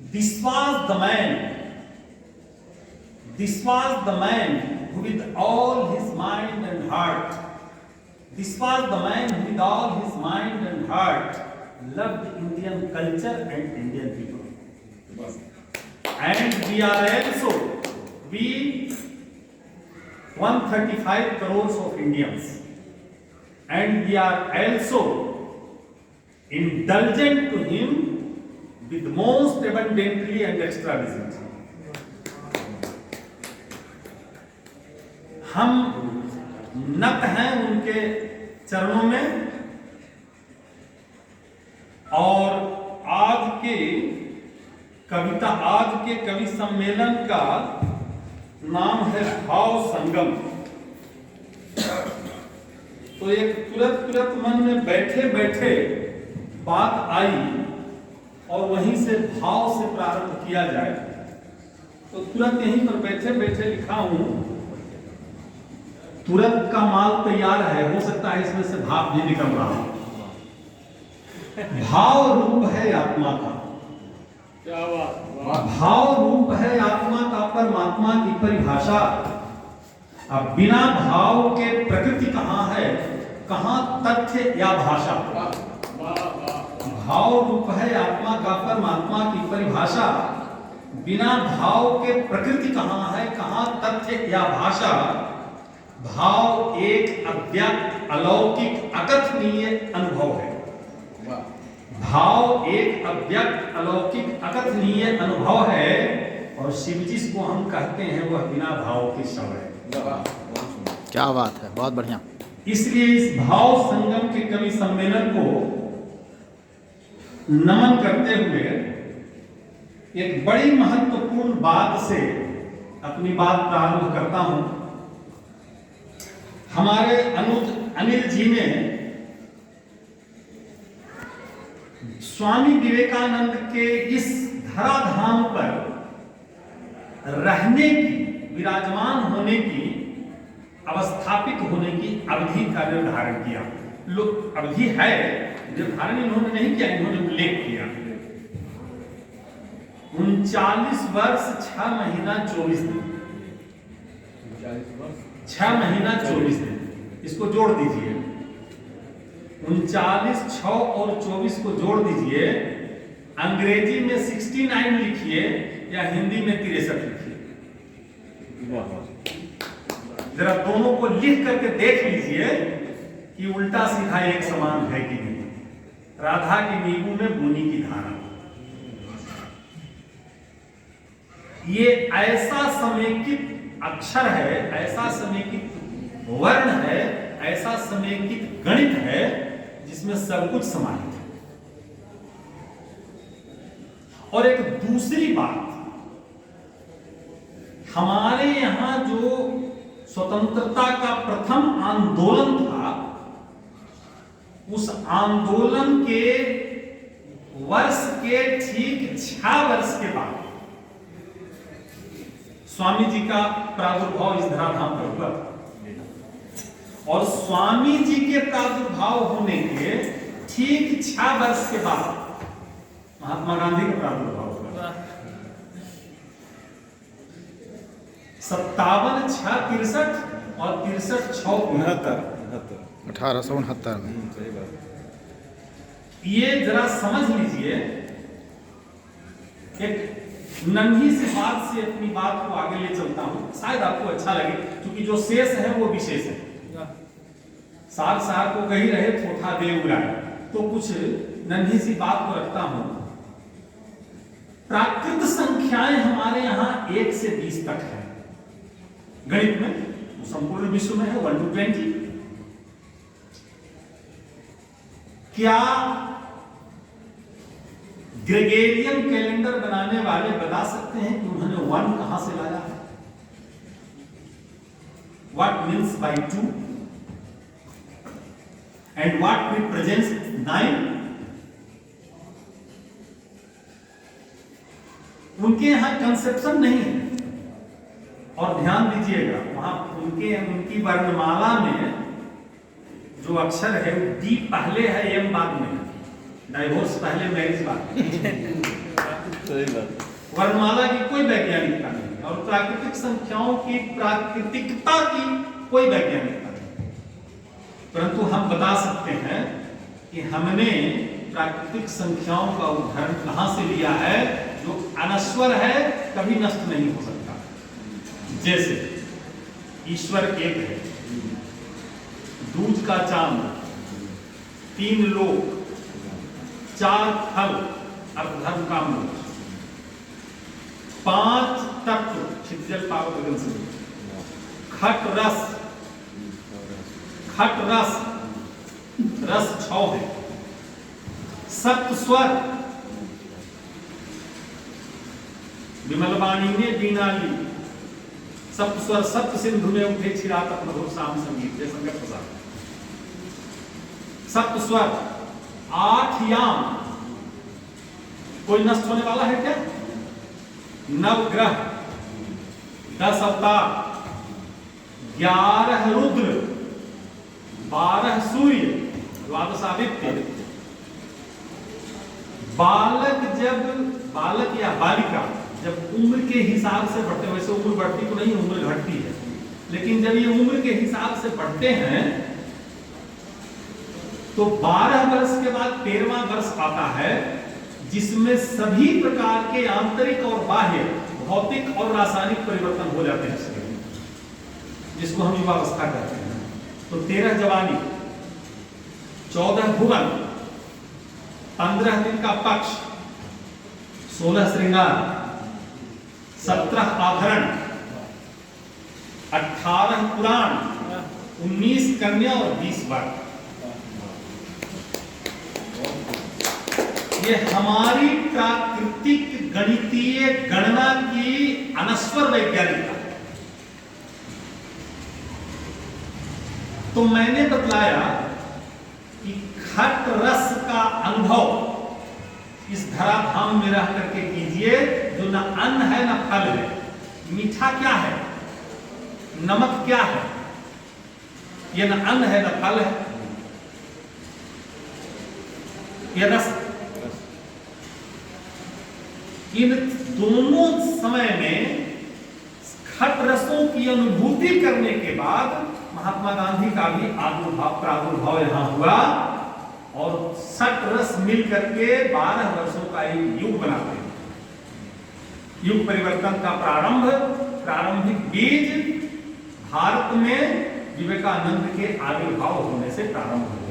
This was the man. This was the man who with all his mind and heart. This was the man who with all his mind and heart loved Indian culture and Indian people. And we are also, we 135 crores of Indians, and we are also indulgent to him with most abundantly and extravagantly. हम नत हैं उनके चरणों में, और आज के कवि सम्मेलन का नाम है भाव संगम। तो एक तुरंत मन में बैठे बैठे बात आई और वहीं से भाव से प्रारंभ किया जाए, तो तुरंत यहीं पर बैठे बैठे लिखा हूं। तुरंत का माल तैयार है, हो सकता है इसमें से भाव भी निकल रहा हो। भाव रूप है आत्मा का, क्या बात। भाव रूप है आत्मा का परमात्मा की परिभाषा। अब बिना भाव के प्रकृति कहाँ है, कहाँ तथ्य या भाषा। भाव रूप है आत्मा का परमात्मा की परिभाषा। बिना भाव के प्रकृति कहाँ है, कहाँ तथ्य या भाषा। भाव एक अव्यक्त अलौकिक अकथनीय अनुभव है। भाव एक अव्यक्त अलौकिक अकथनीय अनुभव है, और शिव जिसको हम कहते हैं वह बिना भाव के शव है। क्या बात है, बहुत बढ़िया। इसलिए इस भाव संगम के कवि सम्मेलन को नमन करते हुए एक बड़ी महत्वपूर्ण बात से अपनी बात प्रारंभ करता हूं। हमारे अनुज अनिल जी ने स्वामी विवेकानंद के इस धराधाम पर रहने की, विराजमान होने की, अवस्थापित होने की अवधि का निर्धारण किया। लोग अवधि है, निर्धारण इन्होंने नहीं किया, इन्होंने उल्लेख किया। 39 वर्ष 6 महीना 24 दिन। 6 महीना 24 दिन, इसको जोड़ दीजिए। 39, 6 और 24 को जोड़ दीजिए। अंग्रेजी में 69 लिखिए या हिंदी में 63 लिखिए। जरा दोनों को लिख करके देख लीजिए कि उल्टा सीधा एक समान है कि नहीं। राधा की नींबू में बुनी की धारा। ये ऐसा समेकित अक्षर है, ऐसा समेकित वर्ण है, ऐसा समेकित गणित है जिसमें सब कुछ समाहित है। और एक दूसरी बात, हमारे यहां जो स्वतंत्रता का प्रथम आंदोलन था, उस आंदोलन के वर्ष के ठीक 6 वर्ष के बाद स्वामी जी का प्रादुर्भाव इस धराधाम पर हुआ। और स्वामी जी के प्रादुर्भाव होने के ठीक 6 वर्ष के बाद महात्मा गांधी का प्रादुर्भाव हुआ। 57, 6, 63 और 63, 6, 1869 में। ये जरा समझ लीजिए। एक नन्ही सी बात से अपनी बात को आगे ले चलता हूं, शायद आपको अच्छा लगे, क्योंकि जो शेष है वो विशेष है। सार सार को कही रहे थोथा दे उड़ाए, तो कुछ नन्ही सी बात को रखता हूं। प्राकृत संख्याएं हमारे यहां 1 से 20 तक है। गणित में संपूर्ण विश्व में है 1 to 20। क्या ग्रेगोरियन कैलेंडर बनाने वाले बता सकते हैं कि उन्होंने 1 कहां से लाया है? What means by 2 and what represents 9? उनके यहां कंसेप्शन नहीं है। और ध्यान दीजिएगा, वहां उनकी वर्णमाला में जो अक्षर है डी पहले है, एम बाद में। डाइवोर्स पहले, मैरिज बाद। सही बात। वर्णमाला की कोई वैज्ञानिकता नहीं और प्राकृतिक संख्याओं की प्राकृतिकता की कोई वैज्ञानिकता नहीं, परंतु हम बता सकते हैं कि हमने प्राकृतिक संख्याओं का उदाहरण कहां से लिया है जो अनश्वर है, कभी नष्ट नहीं हो सकता। जैसे ईश्वर एक है, दूज का चांद, 3 लोक, 4 फल अर्थधर्म काम, 5 तत्व क्षितिजल पावक गगन से, खट रस, रस 6 है, सप्त स्वर, विमल वाणी ने बीना ली, सप्त स्वर सप्त सिंधु में उठे छिरातक मधुर शाम संगीत, जय शंकर प्रसाद। सप्त स्वर, 8 याम, कोई नष्ट होने वाला है क्या? 9 ग्रह, 10 अवतार, 11 रुद्र, 12 सूर्य, 12 आदित्य। बालक या बालिका जब उम्र के हिसाब से बढ़ते, वैसे उम्र बढ़ती तो नहीं, उम्र घटती है, लेकिन जब ये उम्र के हिसाब से बढ़ते हैं तो 12 वर्ष के बाद 13वां वर्ष आता है, जिसमें सभी प्रकार के आंतरिक और बाह्य भौतिक और रासायनिक परिवर्तन हो जाते हैं शरीर में, जिसको हम युवावस्था कहते हैं। तो 13 जवानी, 14 भुवन, 15 दिन का पक्ष, 16 श्रृंगार, 17 आभरण, 18 पुराण, 19 कन्या और 20 वर। ये हमारी प्राकृतिक गणितीय गणना की अनश्वर वैज्ञानिकता। तो मैंने बतलाया कि खट रस का अनुभव इस धराधाम में रह करके कीजिए, जो न अन्न है न फल है। मीठा क्या है, नमक क्या है, ये न अन्न है न फल है, ये रस। इन दोनों समय में खट रसों की अनुभूति करने के बाद महात्मा गांधी का भी प्रादुर्भाव यहां हुआ और 60 रस मिल करके 12 वर्षों का एक युग बनाते हैं। युग परिवर्तन का प्रारंभिक बीज भारत में विवेकानंद के आविर्भाव होने से प्रारंभ हुआ।